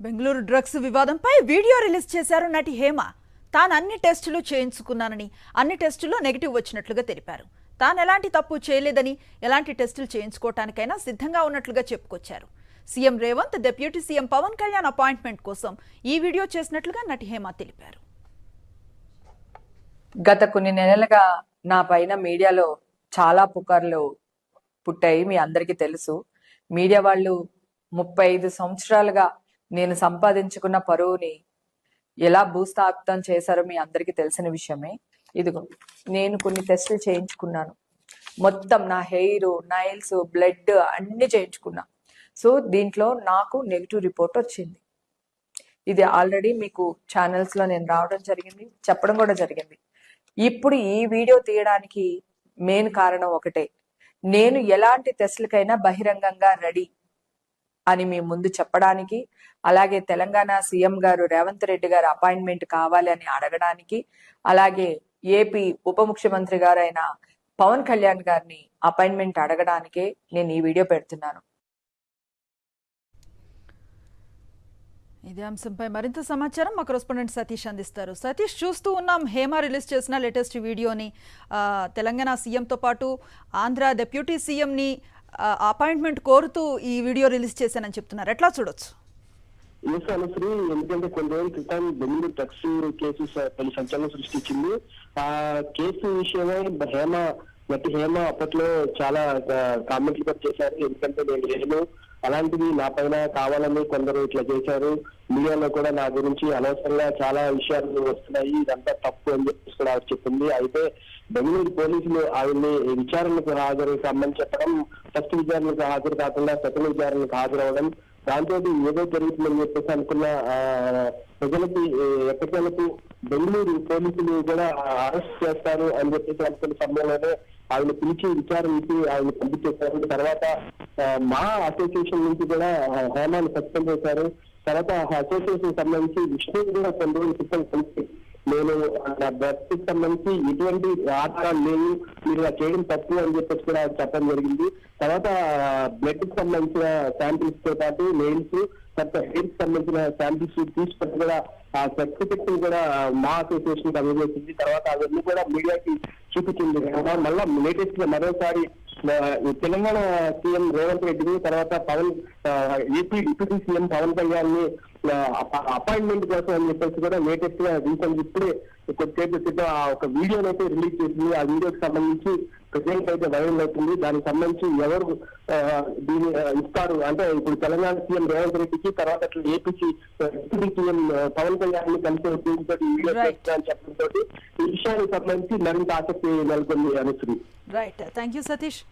Bengaluru drugs వివాదంపై video release చేశారు నటి హేమ. తాను అన్ని టెస్టులు చేయించుకున్నానని, అన్ని టెస్టుల్లో నెగిటివ్ వచ్చినట్లుగా తెలిపారు. తాను ఎలాంటి తప్పు చేయలేదని, ఎలాంటి టెస్టులు చేయించుకోవటానికైనా సిద్ధంగా ఉన్నట్లుగా చెప్పుకొచ్చారు. CM Revanth, deputy CM Pawan Kalyan appointment కోసం ఈ వీడియో చేసినట్లుగా నటి హేమ తెలిపారు. గత కొన్ని నెలలుగా నా పైన మీడియాలో చాలా పుకార్లు పుట్టాయి. మీ అందరికీ తెలుసు. మీడియా వాళ్ళు 35 సంవత్సరాలుగా నేను సంపాదించుకున్న పరువుని ఎలా భూస్థాపితం చేశారో మీ అందరికీ తెలిసిన విషయమే. ఇదిగో నేను కొన్ని టెస్టులు చేయించుకున్నాను. మొత్తం నా హెయిర్, నైల్స్, బ్లడ్ అన్ని చేయించుకున్నా. సో దీంట్లో నాకు నెగిటివ్ రిపోర్ట్ వచ్చింది. ఇది ఆల్రెడీ మీకు ఛానల్స్ లో నేను రావడం జరిగింది, చెప్పడం కూడా జరిగింది. ఇప్పుడు ఈ వీడియో తీయడానికి మెయిన్ కారణం ఒకటే, నేను ఎలాంటి టెస్టులకైనా బహిరంగంగా రెడీ అని మీ ముందు చెప్పడానికి, అలాగే తెలంగాణ సీఎం గారు రేవంత్ రెడ్డి గారు అపాయింట్మెంట్ కావాలి అని అడగడానికి, అలాగే ఏపీ ఉప ముఖ్యమంత్రి గారు అయిన పవన్ కళ్యాణ్ గారిని అపాయింట్మెంట్ అడగడానికే నేను ఈ వీడియో పెడుతున్నాను. ఇదే అంశంపై మరింత సమాచారం మా కరెస్పాండెంట్ సతీష్ అందిస్తారు. సతీష్, చూస్తూ ఉన్నాం హేమ రిలీజ్ చేసిన లేటెస్ట్ వీడియోని. తెలంగాణ సీఎంతో పాటు ఆంధ్ర డిప్యూటీ సీఎంని అపాయింట్మెంట్ కోరుతూ ఈ వీడియో రిలీజ్ చేశానని చెప్తున్నారు. ఎట్లా చూడొచ్చు? అనుశ్రీ, ఎందుకంటే కొన్ని రోజుల క్రితం బెంగళూరు డ్రగ్స్ కేసు పలు సంచలనం సృష్టించింది. ఆ కేసు విషయమై హేమ అప్పట్లో చాలా కామెంట్లు కూడా చేశారు. ఎందుకంటే నేను లేను, అలాంటిది నా పైన కావాలని కొందరు ఇట్లా చేశారు, మీడియాలో కూడా నా గురించి అనవసరంగా చాలా విషయాలు వస్తున్నాయి, ఇదంతా తప్పు అని చెప్పేసి కూడా ఆవిడ చెప్పింది. అయితే బెంగళూరు పోలీసులు ఆవిడ్ని విచారణకు రమ్మని చెప్పడం, ఫస్ట్ విచారణకు హాజరు కాకుండా సెకండ్ విచారణకు హాజరవడం, దాంతో ఏదో జరుగుతుందని చెప్పేసి అనుకున్న ప్రజలకి ఎక్కడికి బెంగళూరు పోలీసులు కూడా అరెస్ట్ చేస్తారు అని చెప్పేసి అనుకున్న సమయంలోనే ఆవిడ పిలిచి విచారించి ఆవిడ పంపించేశారు. తర్వాత మా అసోసియేషన్ నుంచి కూడా హేమాను సస్పెండ్ చేశారు. తర్వాత అసోసియేషన్ సంబంధించి విష్ణు కూడా కొన్ని రోజుల క్రితం కలిసి నేను నా డ్రగ్స్ కి సంబంధించి ఎటువంటి ఆధారాలు లేవు, మీరు చేయడం తప్పు అని చెప్పేసి కూడా చెప్పడం జరిగింది. తర్వాత బ్లడ్ కి సంబంధించిన శాంపిల్స్ తో పాటు నెయిల్స్, తర్వాత హెయిర్ కి సంబంధించిన శాంపిల్స్ తీసుకొని కూడా ఆ సర్టిఫికెట్ కూడా మా అసోసియేషన్ కి అందజేసింది. తర్వాత అవన్నీ కూడా మీడియాకి చూపించింది. మళ్ళా లేటెస్ట్ గా మరోసారి తెలంగాణ సీఎం రేవంత్ రెడ్డిని, తర్వాత AP deputy CM Pawan Kalyan ని అపాయింట్మెంట్ కోసం అని చెప్పేసి కూడా లేటెస్ట్ గా రీసెంట్ ఇప్పుడే కొద్దిసేపు క్రితం ఒక వీడియోని అయితే రిలీజ్ చేసింది. ఆ వీడియోకి సంబంధించి ప్రెజెంట్ అయితే వైరల్ అవుతుంది. దానికి సంబంధించి ఎవరు దీన్ని ఇస్తారు అంటే ఇప్పుడు తెలంగాణ సీఎం రేవంత్ రెడ్డికి, తర్వాత అట్లా ఏపీకి డిప్యూటీ సీఎం పవన్ కళ్యాణ్ ని కలిసి దీంతో వీడియో చేస్తారని చెప్పడంతో ఈ విషయానికి సంబంధించి మరింత ఆసక్తి నెలకొంది Anusri. Right, thank you Satish.